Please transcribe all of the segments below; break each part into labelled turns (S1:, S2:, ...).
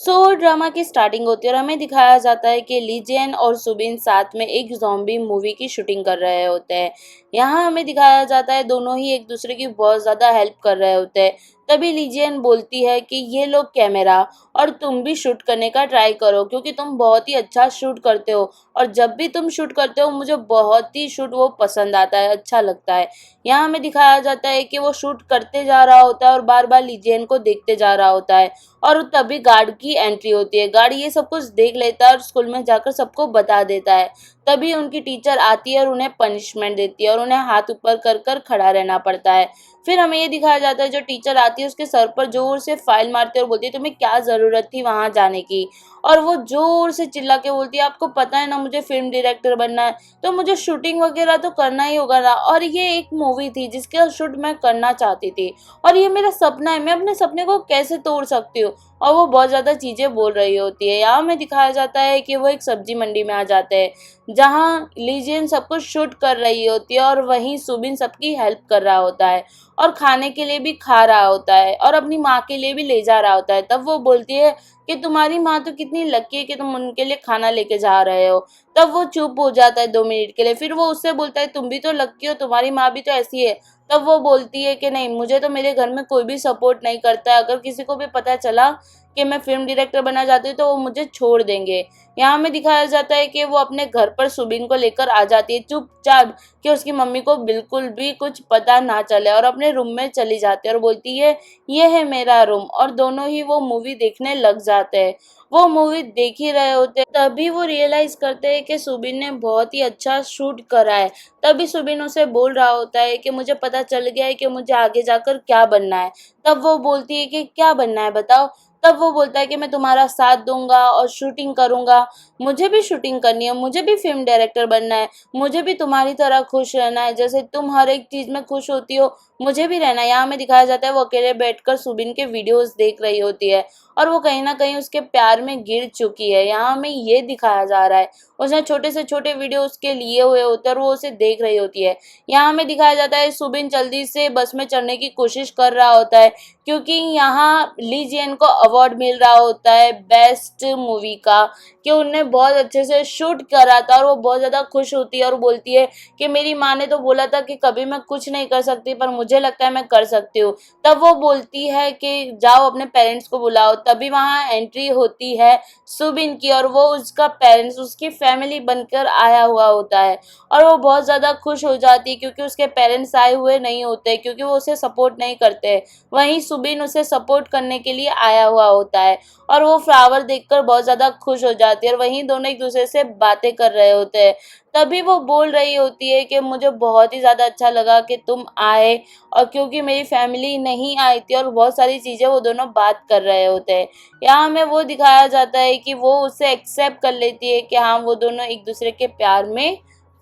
S1: Drama की starting होती है और हमें दिखाया जाता है कि लीजियन और सुबिन साथ में एक ज़ॉम्बी मूवी की शूटिंग कर रहे होते हैं। यहाँ हमें दिखाया जाता है दोनों ही एक दूसरे की बहुत ज़्यादा हेल्प कर रहे होते हैं। तभी लीजियन बोलती है कि ये लो कैमरा और तुम भी शूट करने का ट्राई करो क्योंकि तुम बहुत ही अच्छा शूट करते हो और जब भी तुम शूट करते हो मुझे बहुत ही शूट वो पसंद आता है, अच्छा लगता है। यहाँ हमें दिखाया जाता है कि वो शूट करते जा रहा होता है और बार बार लीजियन को देखते जा रहा होता है और तभी गार्ड की एंट्री होती है। गार्ड ये सब कुछ देख लेता है और स्कूल में जाकर सबको बता देता है। तभी उनकी टीचर आती है और उन्हें पनिशमेंट देती है और उन्हें हाथ ऊपर कर कर खड़ा रहना पड़ता है। फिर हमें ये दिखाया जाता है जो टीचर आती है उसके सर पर जोर से फाइल मारती है और बोलती है तुम्हें क्या ज़रूरत थी वहाँ जाने की। और वो जोर से चिल्ला के बोलती है आपको पता है ना मुझे फिल्म डायरेक्टर बनना है, तो मुझे शूटिंग वगैरह तो करना ही होगा ना, और ये एक मूवी थी जिसका शूट मैं करना चाहती थी और ये मेरा सपना है, मैं अपने सपने को कैसे तोड़ सकती हूँ। और वो बहुत ज़्यादा चीज़ें बोल रही होती है। यहाँ हमें दिखाया जाता है कि वो एक सब्जी मंडी में आ जाते हैं जहाँ लीजियन सब कुछ शूट कर रही होती है और वहीं सुबिन सबकी हेल्प कर रहा होता है और खाने के लिए भी खा रहा होता है और अपनी माँ के लिए भी ले जा रहा होता है। तब वो बोलती है कि तुम्हारी माँ तो कितनी लकी है कि तुम उनके लिए खाना लेके जा रहे हो। तब वो चुप हो जाता है 2 मिनट के लिए, फिर वो उससे बोलता है तुम भी तो लकी हो, तुम्हारी माँ भी तो ऐसी है। तब वो बोलती है कि नहीं, मुझे तो मेरे घर में कोई भी सपोर्ट नहीं करता है, अगर किसी को भी पता चला कि मैं फिल्म डायरेक्टर बनना चाहती हूँ तो वो मुझे छोड़ देंगे। यहाँ हमें दिखाया जाता है कि वो अपने घर पर सुबिन को लेकर आ जाती है चुपचाप, कि उसकी मम्मी को बिल्कुल भी कुछ पता ना चले, और अपने रूम में चली जाती है और बोलती है ये है मेरा रूम, और दोनों ही वो मूवी देखने लग जाते हैं। वो मूवी देख ही रहे होते हैं तभी वो रियलाइज करते हैं कि सुबिन ने बहुत ही अच्छा शूट करा है। तभी सुबिन उसे बोल रहा होता है कि मुझे पता चल गया है कि मुझे आगे जाकर क्या बनना है। तब वो बोलती है कि क्या बनना है बताओ। तब वो बोलता है कि मैं तुम्हारा साथ दूंगा और शूटिंग करूंगा, मुझे भी शूटिंग करनी है, मुझे भी फिल्म डायरेक्टर बनना है, मुझे भी तुम्हारी तरह खुश रहना है, जैसे तुम हर एक चीज़ में खुश होती हो मुझे भी रहना है। यहाँ हमें दिखाया जाता है वो अकेले बैठकर सुबिन के वीडियोस देख रही होती है और वो कहीं ना कहीं उसके प्यार में गिर चुकी है। यहाँ हमें ये दिखाया जा रहा है उसने छोटे से छोटे वीडियो उसके लिए हुए होते हैं और वो उसे देख रही होती है। यहाँ हमें दिखाया जाता है सुबिन जल्दी से बस में चढ़ने की कोशिश कर रहा होता है क्योंकि यहाँ ली जियन को अवार्ड मिल रहा होता है बेस्ट मूवी का, कि उनने बहुत अच्छे से शूट करा था, और वो बहुत ज़्यादा खुश होती है और बोलती है कि मेरी माँ ने तो बोला था कि कभी मैं कुछ नहीं कर सकती पर मुझे लगता है मैं कर सकती हूँ। तब वो बोलती है कि जाओ अपने पेरेंट्स को बुलाओ। तभी वहाँ एंट्री होती है सुबिन की और वो उसका पेरेंट्स उसकी फैमिली बनकर आया हुआ होता है और वो बहुत ज़्यादा खुश हो जाती है क्योंकि उसके पेरेंट्स आए हुए नहीं होते क्योंकि वो उसे सपोर्ट नहीं करते। वहीं सुबिन उसे सपोर्ट करने के लिए आया हुआ होता है और वो फ्लावर देखकर बहुत ज़्यादा खुश हो जाती है और वहीं दोनों एक दूसरे से बातें कर रहे होते हैं। तभी वो बोल रही होती है कि मुझे बहुत ही ज़्यादा अच्छा लगा कि तुम आए, और क्योंकि मेरी फैमिली नहीं आई थी, और बहुत सारी चीज़ें वो दोनों बात कर रहे होते हैं। यहाँ हमें वो दिखाया जाता है कि वो उसे एक्सेप्ट कर लेती है कि हाँ वो दोनों एक दूसरे के प्यार में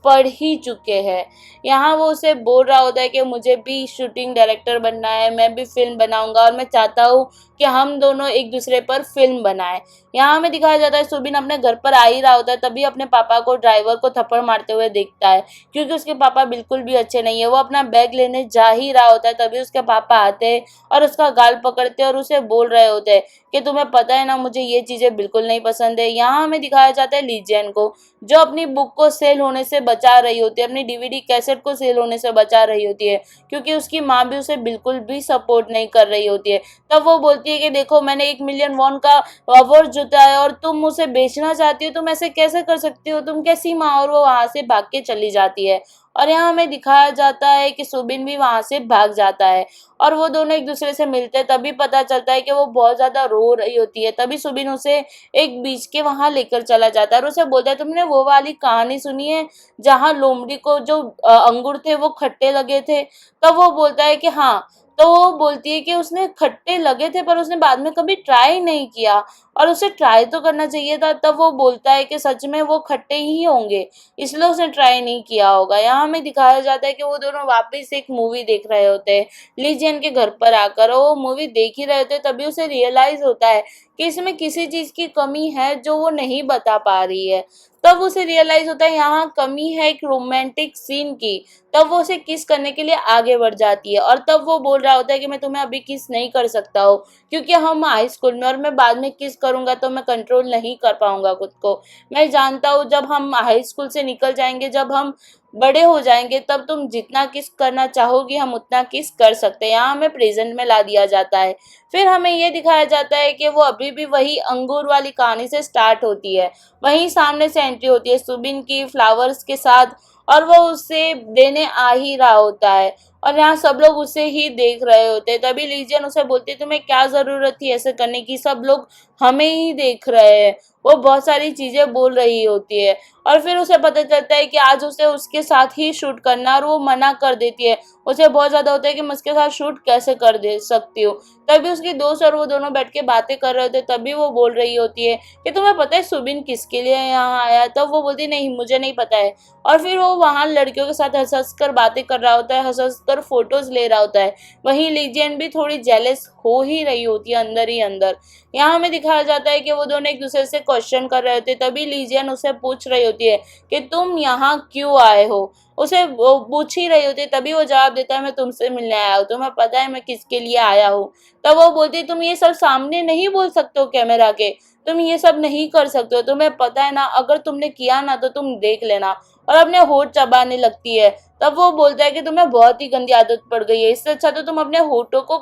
S1: पढ़ ही चुके हैं। यहाँ वो उसे बोल रहा होता है कि मुझे भी शूटिंग डायरेक्टर बनना है, मैं भी फिल्म बनाऊंगा और मैं चाहता हूँ कि हम दोनों एक दूसरे पर फिल्म बनाएं। यहाँ हमें दिखाया जाता है सुबिन अपने घर पर आ ही रहा होता है तभी अपने पापा को ड्राइवर को थप्पड़ मारते हुए देखता है क्योंकि उसके पापा बिल्कुल भी अच्छे नहीं है। वो अपना बैग लेने जा ही रहा होता है तभी उसके पापा आते हैं और उसका गाल पकड़ते हैं और उसे बोल रहे होते हैं कि तुम्हें पता है ना मुझे ये चीज़ें बिल्कुल नहीं पसंद है। यहाँ हमें दिखाया जाता है लीजियन को जो अपनी बुक को सेल होने से बचा रही होती है, अपनी डीवीडी कैसेट को सेल होने से बचा रही होती है क्योंकि उसकी माँ भी उसे बिल्कुल भी सपोर्ट नहीं कर रही होती है। तब वो बोलती है कि देखो मैंने 1 मिलियन वॉन का अवार्ड जीता है और तुम उसे बेचना चाहती हो, तुम ऐसे कैसे कर सकती हो, तुम कैसी माँ। और वो वहां से भाग के चली जाती है और यहाँ हमें दिखाया जाता है कि सुबिन भी वहां से भाग जाता है और वो दोनों एक दूसरे से मिलते हैं। तभी पता चलता है कि वो बहुत ज्यादा रो रही होती है। तभी सुबिन उसे एक बीच के वहां लेकर चला जाता है और उसे बोलता है तुमने वो वाली कहानी सुनी है जहाँ लोमड़ी को जो अंगूर थे वो खट्टे लगे थे। तब वो बोलता है कि हाँ। तो वो बोलती है कि उसने खट्टे लगे थे पर उसने बाद में कभी ट्राई नहीं किया और उसे ट्राई तो करना चाहिए था। तब वो बोलता है कि सच में वो खट्टे ही होंगे इसलिए उसने ट्राई नहीं किया होगा। यहाँ हमें दिखाया जाता है कि वो दोनों वापस एक मूवी देख रहे होते हैं लीजियन के घर पर आकर, और वो मूवी देख ही रहे होते हैं तभी उसे रियलाइज होता है कि इसमें किसी चीज़ की कमी है जो वो नहीं बता पा रही है। तब उसे रियलाइज होता है यहाँ कमी है एक रोमांटिक सीन की। तब वो उसे किस करने के लिए आगे बढ़ जाती है, और तब वो बोल रहा होता है कि मैं तुम्हें अभी किस नहीं कर सकता हूँ क्योंकि हम हाई स्कूल में, और मैं बाद में किस करूंगा तो मैं कंट्रोल नहीं कर पाऊंगा खुद को। मैं जानता हूँ जब हम हाई स्कूल से निकल जाएंगे, जब हम बड़े हो जाएंगे, तब तुम जितना किस करना चाहोगी हम उतना किस कर सकते हैं। यहाँ हमें प्रेजेंट में ला दिया जाता है। फिर हमें ये दिखाया जाता है कि वो अभी भी वही अंगूर वाली कहानी से स्टार्ट होती है। वहीं सामने से एंट्री होती है सुबिन की फ्लावर्स के साथ, और वो उसे देने आ ही रहा होता है, और यहाँ सब लोग उसे ही देख रहे होते हैं। तभी लीजियन उसे बोलती है तुम्हें क्या जरूरत थी ऐसे करने की, सब लोग हमें ही देख रहे हैं। वो बहुत सारी चीजें बोल रही होती है, और फिर उसे पता चलता है कि आज उसे उसके साथ ही शूट करना, और वो मना कर देती है। उसे बहुत ज्यादा होता है कि मैं उसके साथ शूट कैसे कर दे सकती हूँ। तभी उसकी दोस्त और वो दोनों बैठ के बातें कर रहे होते, तभी वो बोल रही होती है कि तुम्हें पता है सुबिन किसके लिए यहाँ आया। तब वो बोलती नहीं मुझे नहीं पता है। और फिर वो वहाँ लड़कियों के साथ हंस हंस कर बातें कर रहा होता है, हंस हंस कर फोटोज ले रहा होता है। वहीं लीजियन भी थोड़ी जेलस हो ही रही होती है अंदर ही अंदर। यहाँ हमें दिखाया जाता है कि वो दोनों एक दूसरे से क्वेश्चन कर रहे होते, तभी लीजियन उसे पूछ रही होती है कि तुम यहाँ क्यों आए हो। उसे वो पूछ ही रही होती है, तभी वो जवाब देता है मैं तुमसे मिलने आया हूँ, तुम्हें पता है मैं किसके लिए आया हूँ। तब वो बोलती है तुम ये सब सामने नहीं बोल सकते हो कैमरा के, तुम ये सब नहीं कर सकते हो, तुम्हें पता है ना अगर तुमने किया ना तो तुम देख लेना। और अपने होठ चबाने लगती है। तब वो बोलता है कि तुम्हें बहुत ही गंदी आदत पड़ गई है, इससे अच्छा तो तुम अपने होठों को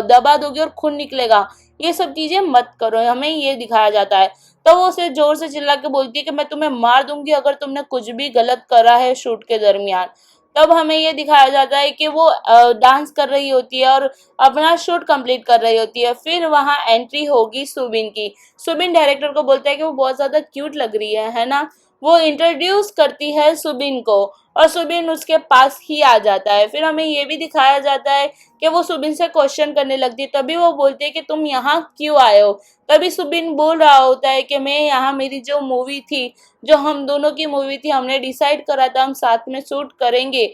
S1: दबा दोगे और खून निकलेगा। ये सब चीजें मत करो, हमें ये दिखाया जाता है। तो वो उसे जोर से चिल्ला के बोलती है कि मैं तुम्हें मार दूंगी अगर तुमने कुछ भी गलत करा है शूट के दरमियान। तब हमें ये दिखाया जाता है कि वो डांस कर रही होती है और अपना शूट कंप्लीट कर रही होती है। फिर वहां एंट्री होगी सुबिन की। सुबिन डायरेक्टर को बोलता है कि वो बहुत ज्यादा क्यूट लग रही है ना। वो इंट्रोड्यूस करती है सुबिन को, और सुबिन उसके पास ही आ जाता है। फिर हमें ये भी दिखाया जाता है कि वो सुबिन से क्वेश्चन करने लगती है, तभी वो बोलती है कि तुम यहाँ क्यों आए हो। तभी सुबिन बोल रहा होता है कि मैं यहाँ, मेरी जो मूवी थी, जो हम दोनों की मूवी थी, हमने डिसाइड करा था हम साथ में शूट करेंगे,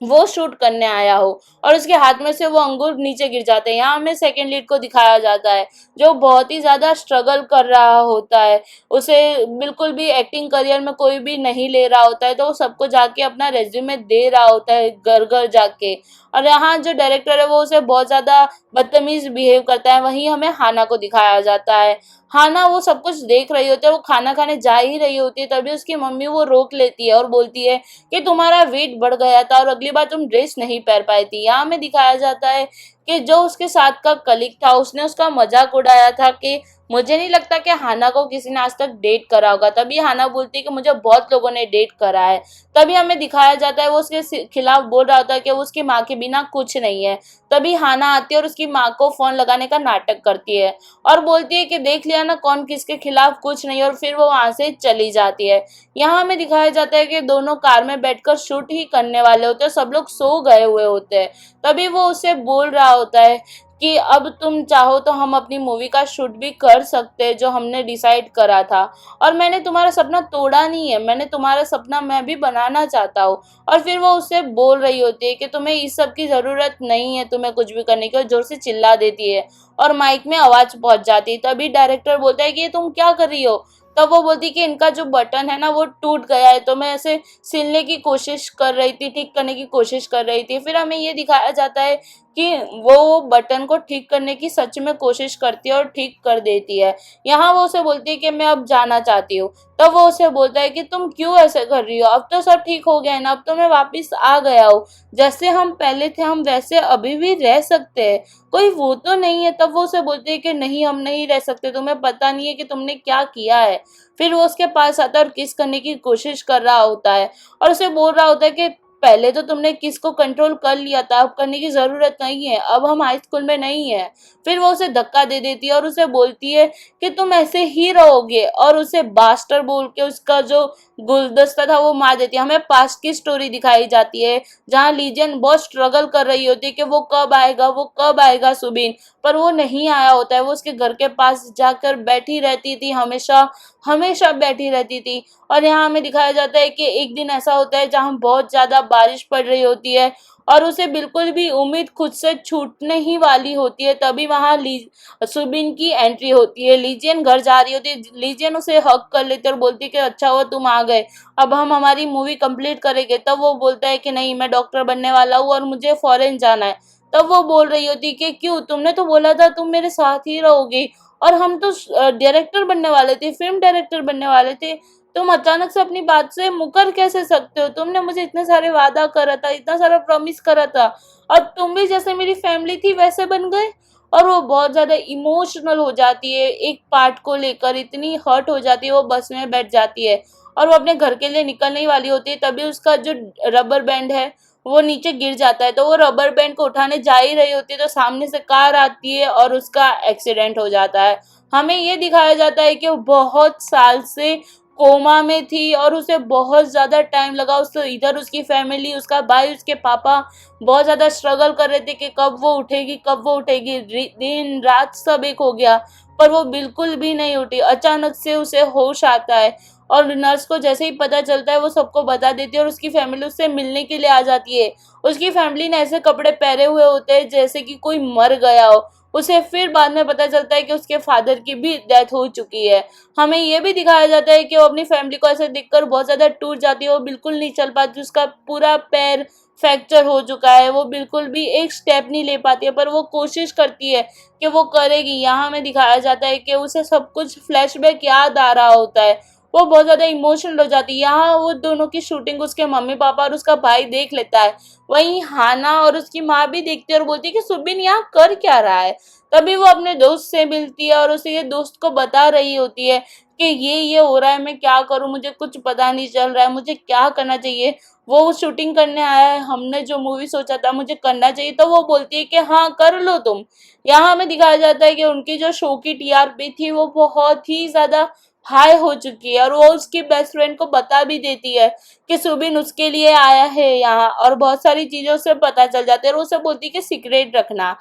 S1: वो शूट करने आया हो। और उसके हाथ में से वो अंगूर नीचे गिर जाते हैं। यहाँ हमें सेकंड लीड को दिखाया जाता है जो बहुत ही ज्यादा स्ट्रगल कर रहा होता है। उसे बिल्कुल भी एक्टिंग करियर में कोई भी नहीं ले रहा होता है, तो वो सबको जाके अपना रेज्यूमे दे रहा होता है घर घर जाके। और यहाँ जो डायरेक्टर है वो उसे बहुत ज्यादा बदतमीज बिहेव करता है। वहीं हमें हाना को दिखाया जाता है। हाना वो सब कुछ देख रही होती है, वो खाना खाने जा ही रही होती है, तभी उसकी मम्मी वो रोक लेती है और बोलती है कि तुम्हारा वेट बढ़ गया था और अगली बार तुम ड्रेस नहीं पहन पाई थी। यहाँ हमें दिखाया जाता है कि जो उसके साथ का कलीग था उसने उसका मजाक उड़ाया था कि मुझे नहीं लगता कि हाना को किसी ने आज तक डेट करा होगा। तभी हाना बोलती है कि मुझे बहुत लोगों ने डेट करा है। तभी हमें दिखाया जाता है वो उसके खिलाफ बोल रहा होता है कि वो उसकी माँ के बिना कुछ नहीं है। तभी हाना आती है और उसकी माँ को फोन लगाने का नाटक करती है और बोलती है कि देख लिया ना कौन किसके खिलाफ कुछ नहीं, और फिर वो वहां से चली जाती है। यहाँ हमें दिखाया जाता है कि दोनों कार में बैठकर शूट ही करने वाले होते हैं, सब लोग सो गए हुए होते हैं। तभी वो उसे बोल रहा होता है कि अब तुम चाहो तो हम अपनी मूवी का शूट भी कर सकते हैं जो हमने डिसाइड करा था, और मैंने तुम्हारा सपना तोड़ा नहीं है, मैंने तुम्हारा सपना मैं भी बनाना चाहता हूँ। और फिर वो उससे बोल रही होती है कि तुम्हें इस सब की जरूरत नहीं है, तुम्हें कुछ भी करने की, और जोर से चिल्ला देती है और माइक में आवाज पहुंच जाती है। तभी डायरेक्टर बोलता है कि ये तुम क्या कर रही हो। तब वो बोलती कि इनका जो बटन है ना वो टूट गया है, तो मैं ऐसे सिलने की कोशिश कर रही थी, ठीक करने की कोशिश कर रही थी। फिर हमें ये दिखाया जाता है कि वो बटन को ठीक करने की सच में कोशिश करती है और ठीक कर देती है। यहाँ वो उसे बोलती है कि मैं अब जाना चाहती हूँ। तब वो उसे बोलता है कि तुम क्यों ऐसे कर रही हो, अब तो सब ठीक हो गया है ना, अब तो मैं वापस आ गया हूँ, जैसे हम पहले थे हम वैसे अभी भी रह सकते हैं, कोई वो तो नहीं है। तब वो उसे बोलती है कि नहीं हम नहीं रह सकते, तुम्हें पता नहीं है कि तुमने क्या किया है। फिर वो उसके पास आता है और किस करने की कोशिश कर रहा होता है और उसे बोल रहा होता है कि पहले तो तुमने किस को कंट्रोल कर लिया था, अब करने की जरूरत नहीं है, अब हम हाई स्कूल में नहीं है। फिर वो उसे धक्का दे देती है और उसे बोलती है कि तुम ऐसे ही रहोगे, और उसे बास्टर बोल के उसका जो गुलदस्ता था वो मार देती है। हमें पास्ट की स्टोरी दिखाई जाती है जहाँ लीजियन बहुत स्ट्रगल कर रही होती है कि वो कब आएगा, वो कब आएगा सुबिन, पर वो नहीं आया होता है। वो उसके घर के पास जाकर बैठी रहती थी, हमेशा हमेशा बैठी रहती थी। और यहाँ हमें दिखाया जाता है कि एक दिन ऐसा होता है जहाँ बहुत ज्यादा बारिश पड़ रही होती है और उसे बिल्कुल भी उम्मीद खुद से छूटने ही वाली होती है, तभी वहाँ सुबिन की एंट्री होती है। लीजियन घर जा रही होती है, लीजियन उसे हक कर लेती है और बोलती है कि अच्छा हुआ तुम आ गए, अब हम हमारी मूवी कंप्लीट करेंगे। तब वो बोलता है कि नहीं, मैं डॉक्टर बनने वाला हूँ और मुझे फॉरेन जाना है। तब वो बोल रही होती कि क्यों, तुमने तो बोला था तुम मेरे साथ ही रहोगी, और हम तो डायरेक्टर बनने वाले थे, फिल्म डायरेक्टर बनने वाले थे। तुम अचानक से अपनी बात से मुकर कैसे सकते हो? तुमने मुझे इतने सारे वादा करा था, इतना सारा प्रॉमिस करा था, और तुम भी जैसे मेरी फैमिली थी वैसे बन गए। और वो बहुत ज्यादा इमोशनल हो जाती है, एक पार्ट को लेकर इतनी हर्ट हो जाती है, वो बस में बैठ जाती है और वो अपने घर के लिए निकलने ही वाली होती है। तभी उसका जो रबर बैंड है वो नीचे गिर जाता है, तो वो रबर बैंड को उठाने जा ही रही होती है, तो सामने से कार आती है और उसका एक्सीडेंट हो जाता है। हमें ये दिखाया जाता है कि वो बहुत साल से कोमा में थी और उसे बहुत ज़्यादा टाइम लगा। उससे इधर उसकी फैमिली, उसका भाई, उसके पापा बहुत ज़्यादा स्ट्रगल कर रहे थे कि कब वो उठेगी, कब वो उठेगी। दिन रात सब एक हो गया, पर वो बिल्कुल भी नहीं उठी। अचानक से उसे होश आता है और नर्स को जैसे ही पता चलता है वो सबको बता देती है और उसकी फैमिली उससे मिलने के लिए आ जाती है। उसकी फैमिली ने ऐसे कपड़े पहने हुए होते हैं जैसे कि कोई मर गया हो। उसे फिर बाद में पता चलता है कि उसके फादर की भी डेथ हो चुकी है। हमें ये भी दिखाया जाता है कि वो अपनी फैमिली को ऐसे देखकर बहुत ज़्यादा टूट जाती है, वो बिल्कुल नहीं चल पाती, उसका पूरा पैर फ्रैक्चर हो चुका है, वो बिल्कुल भी एक स्टेप नहीं ले पाती है, पर वो कोशिश करती है कि वो करेगी। यहाँ हमें दिखाया जाता है कि उसे सब कुछ फ्लैशबैक याद आ रहा होता है, वो बहुत ज़्यादा इमोशनल हो जाती है। यहाँ वो दोनों की शूटिंग उसके मम्मी पापा और उसका भाई देख लेता है, वहीं हाना और उसकी माँ भी देखती है और बोलती है कि सुबिन यहाँ कर क्या रहा है। तभी वो अपने दोस्त से मिलती है और उसे ये दोस्त को बता रही होती है कि ये हो रहा है, मैं क्या करूं, मुझे कुछ पता नहीं चल रहा है, मुझे क्या करना चाहिए। वो शूटिंग करने आया है, हमने जो मूवी सोचा था मुझे करना चाहिए। तो वो बोलती है कि हाँ कर लो तुम। यहाँ हमें दिखाया जाता है कि उनकी जो शो की टीआरपी थी वो बहुत ही ज्यादा हाई हो चुकी है और वो उसकी बेस्ट फ्रेंड को बता भी देती है कि सुबिन उसके लिए आया है यहाँ, और बहुत सारी चीजों से पता चल जाती है और उसे बोलती है कि सीक्रेट रखना।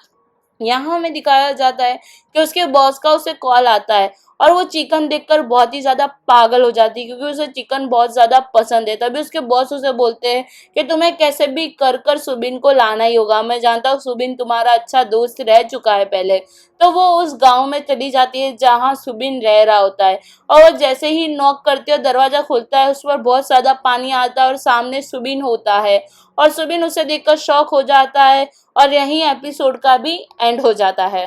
S1: यहाँ हमें दिखाया जाता है कि उसके बॉस का उसे कॉल आता है और वो चिकन देखकर बहुत ही ज्यादा पागल हो जाती है क्योंकि उसे चिकन बहुत ज्यादा पसंद है। तभी उसके बॉस उसे बोलते हैं कि तुम्हें कैसे भी कर कर सुबिन को लाना ही होगा, मैं जानता हूँ सुबिन तुम्हारा अच्छा दोस्त रह चुका है पहले। तो वो उस गांव में चली जाती है जहाँ सुबिन रह रहा होता है, और वो जैसे ही नॉक करती है और दरवाजा खुलता है उस पर बहुत ज्यादा पानी आता है और सामने सुबिन होता है, और सुबिन उसे देखकर शॉक हो जाता है और यहीं एपिसोड का भी एंड हो जाता है।